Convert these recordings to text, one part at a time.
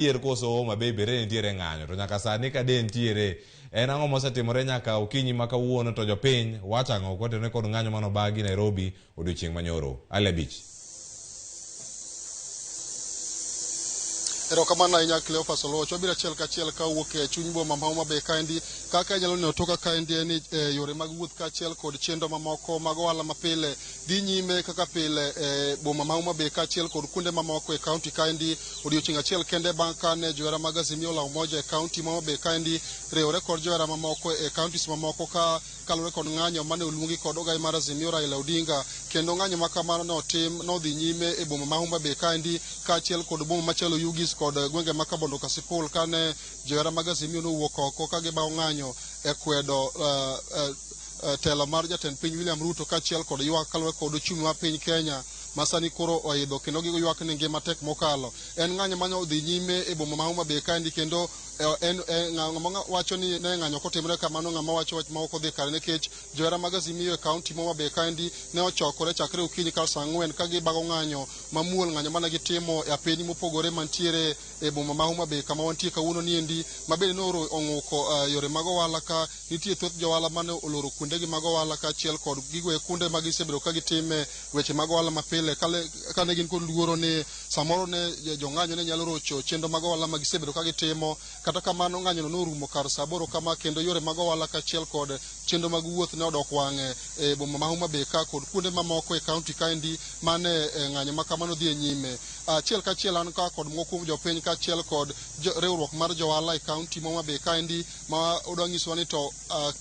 Tier koso Homa Bay bere nitiere ng'anyo to nyaka sani ka de nitiere en ang'o mosetimore nyaka okinyi ma kawuono to jopiny wacho ang'o kotenore kod ng'anyo manobagi Nairobi odiochieng' manyoro. Ale Bich. Erokamano ahinya Cleophas Oloch, wabiro achiel kachiel ka wuok e chuny boma ma Homa Bay kaendi kaka inyalo neno toka kaendi ni yore mag wuoth kaachiel kod chenro mamoko mag ohala mapile dhi nyime kaka pile e boma ma Homa Bay kaachiel kod kuonde mamoko e kaunti kaendi odiochieng' achiel kende bang' kane johera mag Azimio la Umoja e kaunti ma Homa Bay kaendi riwore kod johera mamoko e kauntis mamoko ka kalore kod ng'anyo mane oluongi kod ogai mar Azimio Raila Odinga kendo ng'anyo ma kamano nodhi nyime e boma ma Homa Bay kaendi kaachiel kod boma machalo Yugis kod gwenge ma Kabondo Kasipul kane johera mag Azimio nowuok oko ka gibawo ng'anyo e kwedo telo mar jatend piny William Ruto kaachiel kod ywak kalore kod ochumi mar piny Kenya masani koro oidho kendo giywak ni ngima tek mokalo. En ng'anyo mane dhi nyime e boma ma Homa Bay kaendi kendo ng'ama wacho ni ne ng'anyo kotimore kamano ng'ama wacho wach ma ok odhi kare nikech johera mag Azimio e kaunti ma Homa Bay kaendi ne ochokore chakre okinyi kar saa 4 ka gibago ng'anyo mamuol ng'anyo mane gitimo e piny mopogore mantiere e boma ma Homa Bay kama wantie kawuono niendi ma bende noro ong'uko yore mag ohala ka nitie thoth johala mane oloro kuondegi mag ohala kaachiel kod gigo e kuonde ma gisebedo ka gitime weche mag ohala mapile kane gin kod luoro ni samoro ne jong'anyo ne nyalo rocho chenro mag ohala ma gisebedo ka gitimo. Kata kamano ng'anyono norumo kar saa 8 kama kendo yore mag ohala kaachiel kod chenro mag wuoth ne odok wang'e e boma ma Homa Bay ka kod kuonde mamoko e kaunti kaendi mane ng'anyo ma kamano dhi e nyime. Achiel kachiel an ka kod moko kuom jopiny kaachiel kod riwruok mar johala e kaunti ma Homa Bay kaendi ma odwa nyisowa ni to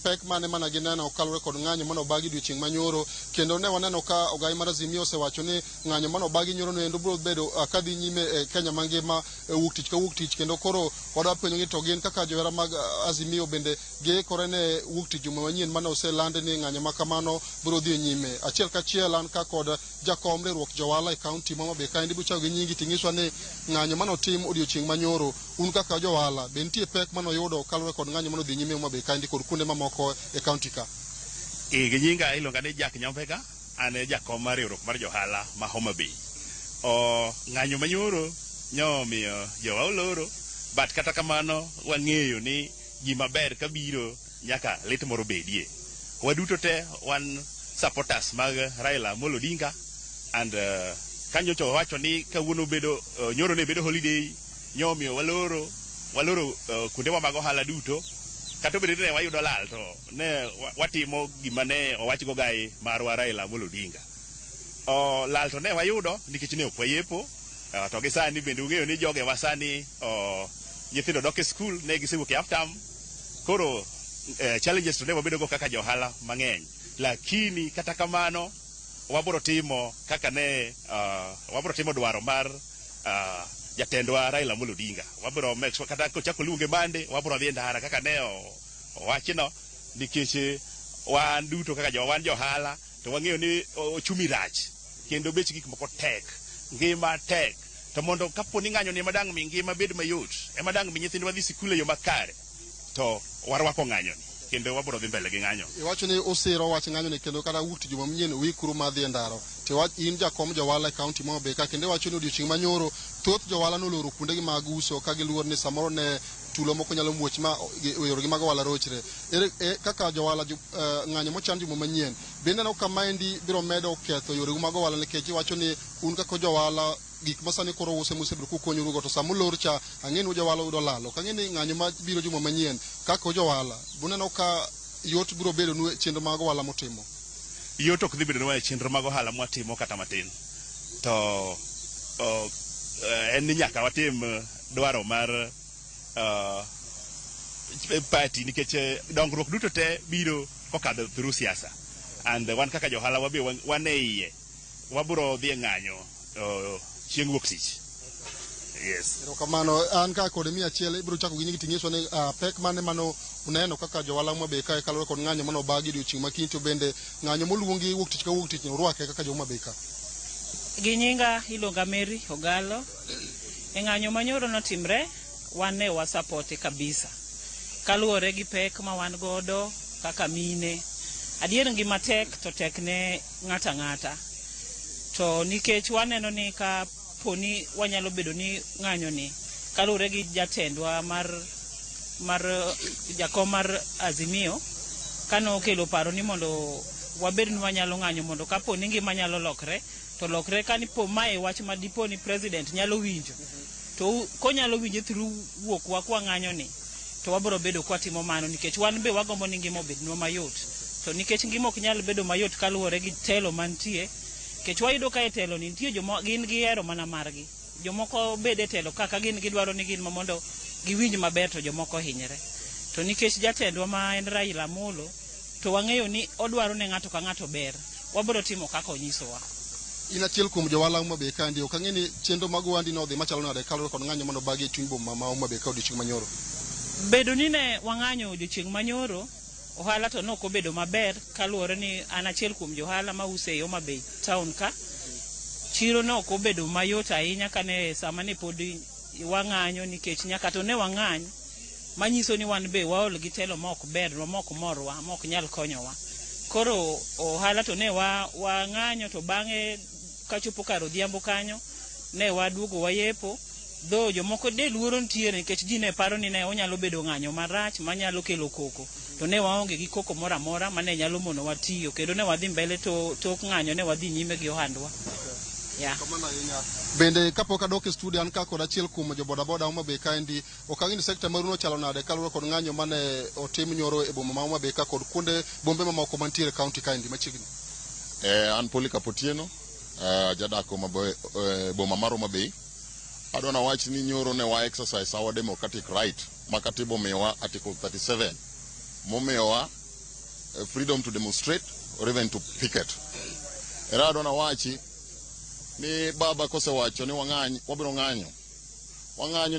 pek mane mana gineno kalore kod ng'anyo manobagi odiochieng' manyoro kendo ne waneno ka ogai mar Azimio osewacho ni ng'anyo manobagi nyoro no endo biro bedo kadhi nyime e Kenya mangima wuok tich ka wuok tich kendo koro wadwa penjo ni to gin kaka johera mag Azimio bende giikore ne wuok tich juma manyien mane oseland ni ng'anyo ma kamano biro dhi nyime. Achiel kachiel an ka kod jakom riwruok johala e kaunti ma Homa Bay kaendi buchago gi nyingi ting'iswa ni ng'anyo manotim odiochieng' manyoro un kaka johala be nitie pek manoyudo kalore kod ng'anyo manodhi nyime Homa Bay kaendi kod kuonde mamoko e kaunti ka. Gi nyinga iluonga ni Jack Nyombega, an e jakom mar riwruok mar johala ma Homa Bay. Ng'anyo manyoro nyomiyo jowa oloro but kata kamano wang'eyo ni gima ber kabiro nyaka lit moro bedie. Waduto te wan supporters mag Raila Amolo Odinga and kanyocho wacho ni kawuono bedo nyoro ne bedo holiday nyomiyo waloro kuonde mag ohala duto kata obedo ne wayudo lal to ne watimo gima ne owach go gai marwa Raila Amolo Odinga. Lal to ne wayudo nikech ne ok wayepo to gi sani bende ung'eyo ni joge wasani nyithindo dok e skul ne gisewuok e half term koro challenges to ne wabedo go kaka johala mang'eny lakini kata kamano wabro timo kaka ne wabro timo dwaro mar jatendwa Raila Amolo Odinga. Wabro make sure kata kochako luonge bande wabro dhi ndara kaka ne owachno nikech wan duto kaka wan johala to wang'eyo ni ochumi rach kendo bech gik moko tek ngima tek to mondo kapo ni ng'anyo ni madang mi ngima bed mayot madang mi nyithindwa dhi sikul e yo makare to warwako ng'anyo ni kendo wabro dhi mbele gi ng'anyo. Iwacho ni osiro wach ng'anyo ni kendo kada wuok juma manyien wikuru madhi ndaro to in jakom johala e kaunti ma Homa Bay ka kendo wacho ni odiochieng' manyoro thoth johala noloro kuondegi mag uso ka giluor ni samoro ne tulo moko nyalo muoch ma yore gi mag ohala rochre. Kaka johala ng'anyo mochan juma manyien bende no kamaendi biro medo ketho yore mag ohala nikech iwacho ni un kaka johala gik masani koro use musebiro kukonyoru go to samolor cha ang'eni johala udo lalo kang'eni ng'anyo ma biro juma manyien kaka johala buneno ka yot biro bedo nu chenro mag ohala motimo. Yot ok dhi bedo nu chenro mag ohala mwatimo kata matin to en ni nyaka watim dwaro mar party nikech dongruok duto te biro kokadho through siasa and wan kaka johala wabe wan e iye wabro dhi ng'anyo chieng' wuok tich. Yes. Erokamano an ka kod mi achiel ibiro chako gi nyingi ting'iswa ni pek mane mano uneno kaka johala Homa Bay ka kalore kod ng'anyo manobagi odiochieng' makiny to bende ng'anyo moluongi wuok tich ka wuok tich orwake kaka jo Homa Bay ka. Gi nyinga iluonga Mary Ogalo. E ng'anyo manyoro notimre wan ne wasupport kabisa kaluwore gi pek ma wan godo kaka mine. Adier ngima tek to tek ne ng'ata ng'ata to nikech waneno ni ka poni wanyalo bedo ni ng'anyo ni kalure gi jatendwa mar jakom mar Azimio kano okelo paro ni mondo wabed ni wanyalo ng'anyo mondo kapo ni ngima nyalo lokre to lokre kanipo mae wach ma dipo ni president nyalo winjo to konyalo winjo through wuok wa kwa ng'anyo ni to wabro bedo kwa timo mano nikech wan be wagombo ni ngima obed nwa mayot to nikech ngima ok nyal bedo mayot kaluwore gi telo mantie kech wayudo ka e telo ni nitie joma gin gihero mana margi jomoko bede telo kaka gin gidwaro ni gin mondo giwinj maber to jomoko hinyre to nikech jatendwa ma en Raila Amolo to wang'eyo ni odwaro ne ng'ato ka ng'ato ber wabro timo kaka onyisowa. In achiel kuom johala Homa Bay kandi ok ang'e ni chenro mag wandi no dhi machalo nade kalure kod ng'anyo mano bagi chuny boma ma Homa Bay ka odiochieng' manyoro. Bedo ni ne wang'anyo odiochieng' manyoro ohala to nok obedo maber kaluwore ni an achiel kuom johala ma uso e Homa Bay town ka chiro no ok obedo mayot ahinya kane sama ne pod wang'anyo nikech nyaka to ne wang'any manyiso ni wan be waol gi telo ma ok ber ma ok morwa ma ok nyal konyowa koro ohala to ne wang'anyo to bang'e kachopo kar odhiambo kanyo ne waduogo wayepo dho jomoko de luoro ntiere nikech ji ne paro ni ne onyalo bedo ng'anyo marach manyalo kelo koko to ne waonge gi koko moro amora mane nyalo mono watiyo kendo ne wadhi mbele tok ng'anyo ne wadhi nyime gi ohandwa. Bende kapok adok e studio an ka kod achiel kuom jo bodaboda Homa Bay kaendi ok ang'e ni sekta maruno chalo nade kaluwore kod ng'anyo mane otim nyoro e boma ma Homa Bay ka kod kuonde bombe mamoko mantiere kaunti kaendi machiegni. An Poli Kapotieno jadak boma mar Homa Bay. Adwa na wach ni nyoro ne wa exercise our democratic right makatibo miwa article 37 momiwa freedom to demonstrate or even to picket. Era adwa na wachi ni baba kose wacho ni wabiro ng'anyo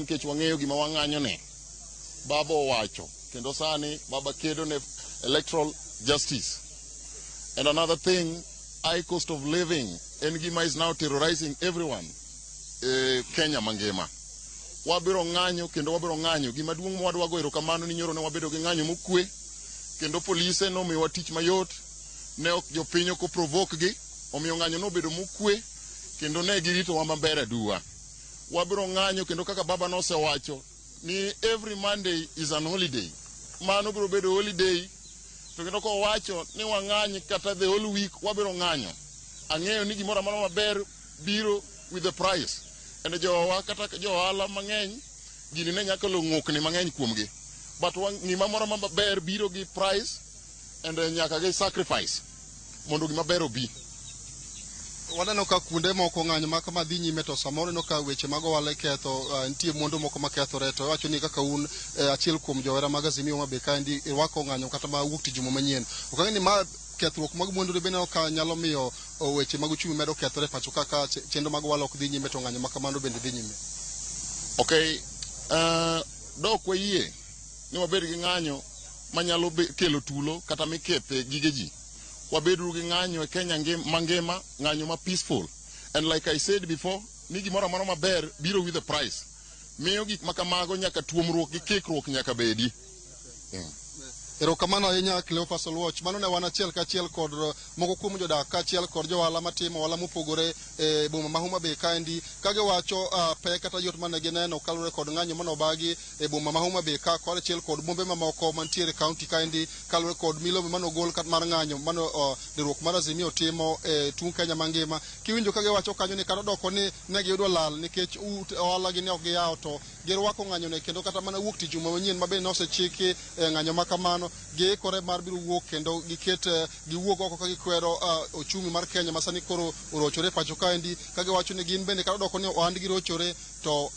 nikech wang'eyo gima wang'anyo ne baba owacho kendo sani baba kedo ne electoral justice. And another thing, high cost of living en gima is now terrorizing everyone Kenya mangima. Wabiro ng'anyo gima duong' mwadwa go erokamano ni nyoro ne wabedo gi ng'anyo mokwe kendo polise no miwa tich mayot ne ok jopiny ko provoke gi omiyo ng'anyo no bedo mokwe kendo ne girito wa maber aduwa. Wabiro ng'anyo kendo kaka baba no osewacho ni every Monday is an holiday. Mano biro bedo holiday to kendo ko wacho ni wang'any kata the whole week wabiro ng'anyo. Ang'eyo ni gimoro amora maber biro with the price. And jowa kata johala mang'eny gini ne nyaka lo ng'ukni mang'eny kuomgi. But gima moro maber biro gi price and nyaka gi sacrifice mondo gima ber obi. Waneno ka kuonde moko ng'anyo ma kama dhi nyime to samoro no ka weche mag ohala ketho nitie mwandu moko makethore to wacho ni kaka un achiel kuom jowera mag Azimio Homa Bay kaendi irwako ng'anyo kata ma wuok tich juma manyien. Ok ang'e ni ma kethruok mag mwandu bende ka nyalo miyo weche mag uchumi medo kethore pacho kaka chenro mag ohala ok dhi nyime to ng'anyo ma kamano bende dhi nyime. Okay, dok wayie ni wabed gi ng'anyo manyalo kelo tulo kata mikethe gige ji. Wabedu gi ng'anyo e Kenya mangima, ng'anyo ma peaceful. And like I said before, ni gimoro amora maber biro with the price. Miyo gik makamago nyaka tuomruok gi kikruok nyaka bedi. Erokamano ahinya Cleophas Oluoch. Mano ne wan achiel kachiel kod moko kuom jodak kachiel kod johala matimo ohala mopogore e boma ma Homa Bay kaendi kage wacho pek kata yot mane gineno kalure kod ng'anyo mano bagi e boma ma Homa Bay ka kod achiel kod bombe mamoko mantiere kaunti kaendi kalure kod milome mano gol kat mar ng'anyo mano riwruok mar Azimio timo e tung Kenya mangima. Kiwinjo kage wacho kanyo ni kata doko ni ne giyudo lal nikech ohala gi ne ok giyawo to girwako ng'anyo ne kendo kata mana wuok tich juma manyien mabe ne osechiki ng'anyo makamano giikore mar biro wuok kendo giwuok oko ka gikwero ochumi mar Kenya masani koro orochore pacho kaendi kage wacho ni gin bende kata doko ni ohandgi rochore to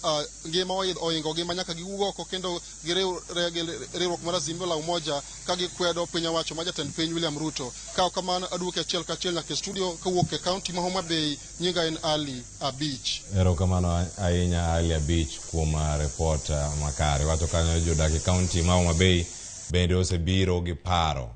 ngima oingo gi manyaka giwuok oko kendo riwruok mar Azimio la umoja ka gikwedo piny owacho ma jatend piny William Ruto. Ka kamano aduoke achiel kachiel nyaka studio kawuok e kaunti ma Homa Bay. Nyinga en Ali Abich. Erokamano ahinya Ali Abich kuom report makare. Wacho kanyo jodak e kaunti ma Homa Bay bende osebiro gi paro